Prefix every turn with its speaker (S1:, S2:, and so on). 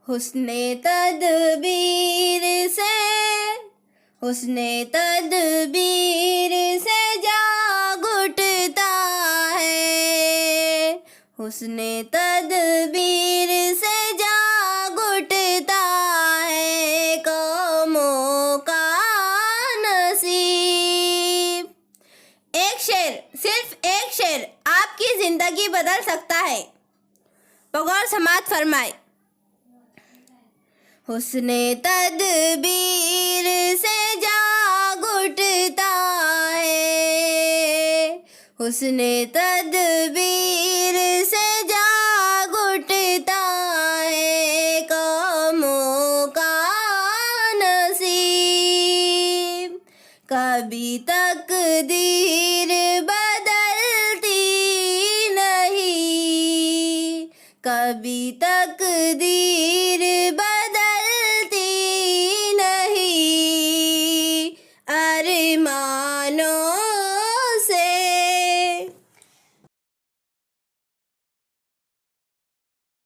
S1: हुस्ने तदबीर से, हुस्ने तदबीर से जाग उठता है, हुस्ने तदबीर से जाग उठता है कौमों का नसीब। एक शेर, सिर्फ एक शेर आपकी जिंदगी बदल सकता है। बगौर समात फरमाए। हुस्ने तदबीर से जाग उठता है, हुस्ने तदबीर से जाग उठता है कौमों का नसीब। कभी तकदीर बदलती नहीं, कभी तकदीर